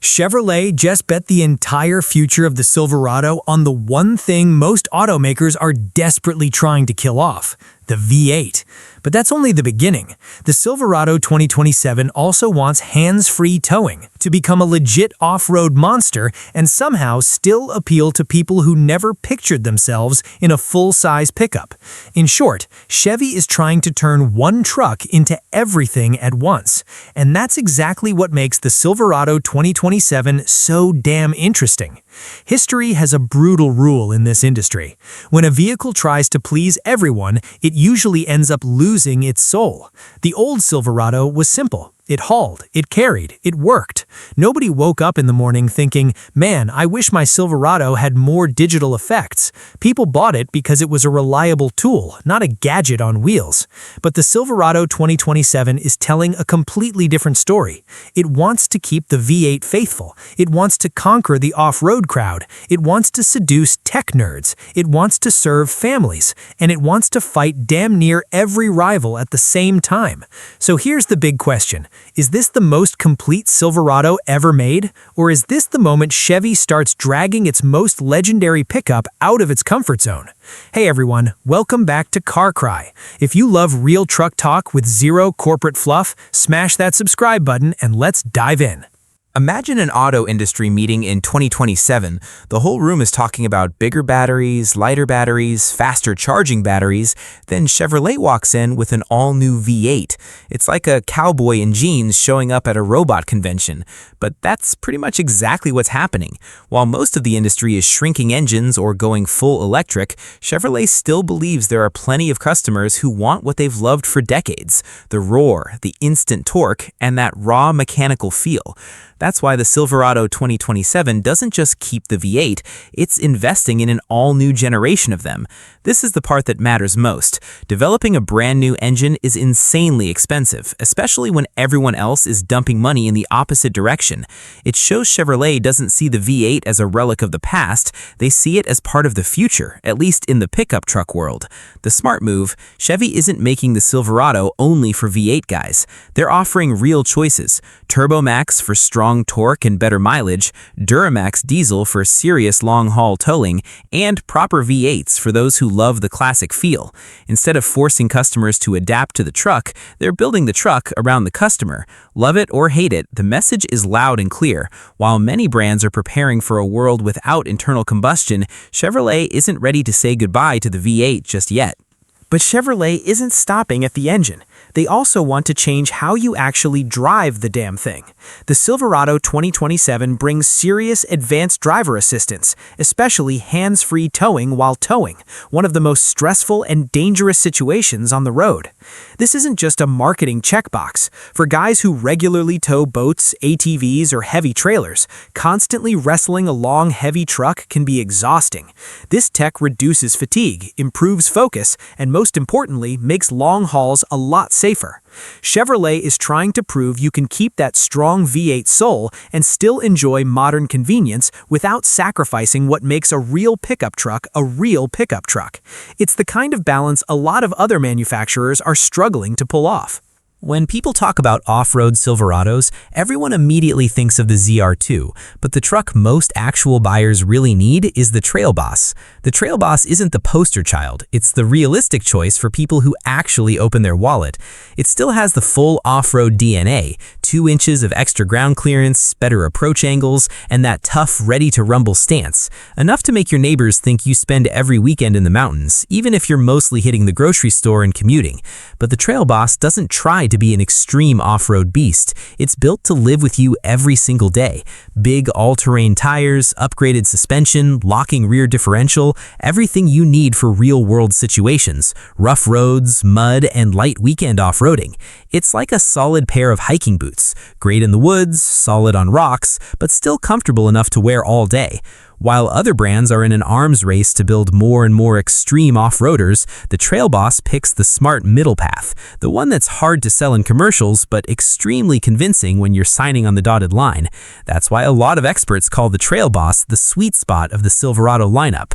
Chevrolet just bet the entire future of the Silverado on the one thing most automakers are desperately trying to kill off, the V8. But that's only the beginning. The Silverado 2027 also wants hands-free towing to become a legit off-road monster and somehow still appeal to people who never pictured themselves in a full-size pickup. In short, Chevy is trying to turn one truck into everything at once. And that's exactly what makes the Silverado 2027 so damn interesting. History has a brutal rule in this industry. When a vehicle tries to please everyone, it usually ends up losing its soul. The old Silverado was simple. It hauled, it carried, it worked. Nobody woke up in the morning thinking, man, I wish my Silverado had more digital effects. People bought it because it was a reliable tool, not a gadget on wheels. But the Silverado 2027 is telling a completely different story. It wants to keep the V8 faithful. It wants to conquer the off-road crowd. It wants to seduce tech nerds. It wants to serve families. And it wants to fight damn near every rival at the same time. So here's the big question. Is this the most complete Silverado ever made? Or is this the moment Chevy starts dragging its most legendary pickup out of its comfort zone? Hey everyone, welcome back to Car Cry. If you love real truck talk with zero corporate fluff, smash that subscribe button and let's dive in. Imagine an auto industry meeting in 2027. The whole room is talking about bigger batteries, lighter batteries, faster charging batteries. Then Chevrolet walks in with an all-new V8. It's like a cowboy in jeans showing up at a robot convention. But that's pretty much exactly what's happening. While most of the industry is shrinking engines or going full electric, Chevrolet still believes there are plenty of customers who want what they've loved for decades: the roar, the instant torque, and that raw mechanical feel. That's why the Silverado 2027 doesn't just keep the V8, it's investing in an all-new generation of them. This is the part that matters most. Developing a brand new engine is insanely expensive, especially when everyone else is dumping money in the opposite direction. It shows Chevrolet doesn't see the V8 as a relic of the past, they see it as part of the future, at least in the pickup truck world. The smart move: Chevy isn't making the Silverado only for V8 guys. They're offering real choices: Turbo Max for strong torque and better mileage, Duramax diesel for serious long-haul towing, and proper V8s for those who love the classic feel. Instead of forcing customers to adapt to the truck, they're building the truck around the customer. Love it or hate it, the message is loud and clear. While many brands are preparing for a world without internal combustion, Chevrolet isn't ready to say goodbye to the V8 just yet. But Chevrolet isn't stopping at the engine. They also want to change how you actually drive the damn thing. The Silverado 2027 brings serious advanced driver assistance, especially hands-free towing while towing, one of the most stressful and dangerous situations on the road. This isn't just a marketing checkbox. For guys who regularly tow boats, ATVs, or heavy trailers, constantly wrestling a long, heavy truck can be exhausting. This tech reduces fatigue, improves focus, and most importantly, makes long hauls a lot safer. Chevrolet is trying to prove you can keep that strong V8 soul and still enjoy modern convenience without sacrificing what makes a real pickup truck a real pickup truck. It's the kind of balance a lot of other manufacturers are struggling to pull off. When people talk about off-road Silverados, everyone immediately thinks of the ZR2, but the truck most actual buyers really need is the Trail Boss. The Trail Boss isn't the poster child, it's the realistic choice for people who actually open their wallet. It still has the full off-road DNA, 2 inches of extra ground clearance, better approach angles, and that tough, ready-to-rumble stance. Enough to make your neighbors think you spend every weekend in the mountains, even if you're mostly hitting the grocery store and commuting. But the Trail Boss doesn't try to be an extreme off-road beast. It's built to live with you every single day. Big all-terrain tires, upgraded suspension, locking rear differential, everything you need for real-world situations, rough roads, mud, and light weekend off-roading. It's like a solid pair of hiking boots, great in the woods, solid on rocks, but still comfortable enough to wear all day. While other brands are in an arms race to build more and more extreme off-roaders, the Trail Boss picks the smart middle path, the one that's hard to sell in commercials but extremely convincing when you're signing on the dotted line. That's why a lot of experts call the Trail Boss the sweet spot of the Silverado lineup.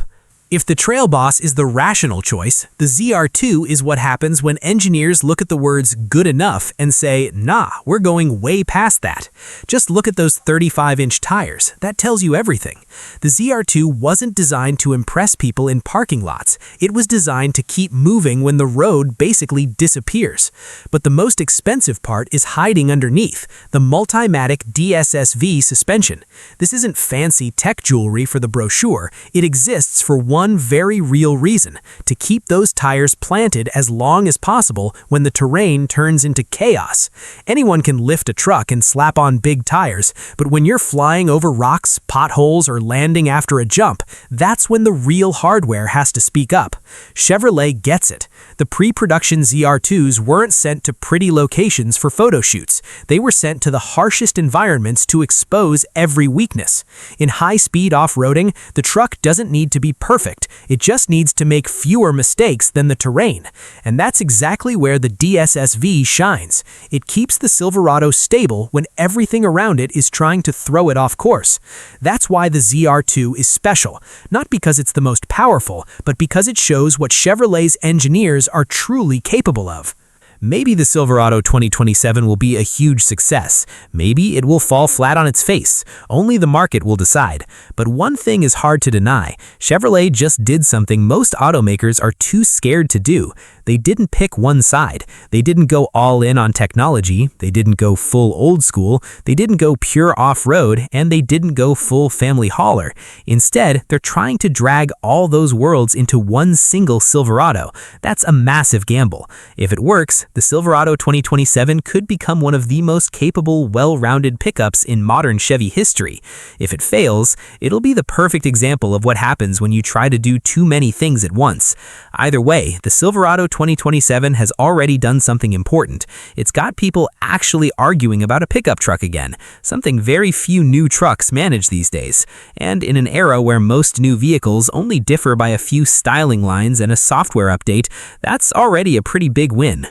If the Trail Boss is the rational choice, the ZR2 is what happens when engineers look at the words good enough and say, nah, we're going way past that. Just look at those 35-inch tires. That tells you everything. The ZR2 wasn't designed to impress people in parking lots. It was designed to keep moving when the road basically disappears. But the most expensive part is hiding underneath, the Multimatic DSSV suspension. This isn't fancy tech jewelry for the brochure. It exists for one very real reason: to keep those tires planted as long as possible when the terrain turns into chaos. Anyone can lift a truck and slap on big tires, but when you're flying over rocks, potholes, or landing after a jump, that's when the real hardware has to speak up. Chevrolet gets it. The pre-production ZR2s weren't sent to pretty locations for photo shoots. They were sent to the harshest environments to expose every weakness. In high-speed off-roading, the truck doesn't need to be perfect. It just needs to make fewer mistakes than the terrain. And that's exactly where the DSSV shines. It keeps the Silverado stable when everything around it is trying to throw it off course. That's why the ZR2 is special, not because it's the most powerful, but because it shows what Chevrolet's engineers are truly capable of. Maybe the Silverado 2027 will be a huge success. Maybe it will fall flat on its face. Only the market will decide. But one thing is hard to deny. Chevrolet just did something most automakers are too scared to do. They didn't pick one side. They didn't go all in on technology. They didn't go full old school. They didn't go pure off-road, and they didn't go full family hauler. Instead, they're trying to drag all those worlds into one single Silverado. That's a massive gamble. If it works, the Silverado 2027 could become one of the most capable, well-rounded pickups in modern Chevy history. If it fails, it'll be the perfect example of what happens when you try to do too many things at once. Either way, the Silverado 2027 has already done something important. It's got people actually arguing about a pickup truck again, something very few new trucks manage these days. And in an era where most new vehicles only differ by a few styling lines and a software update, that's already a pretty big win.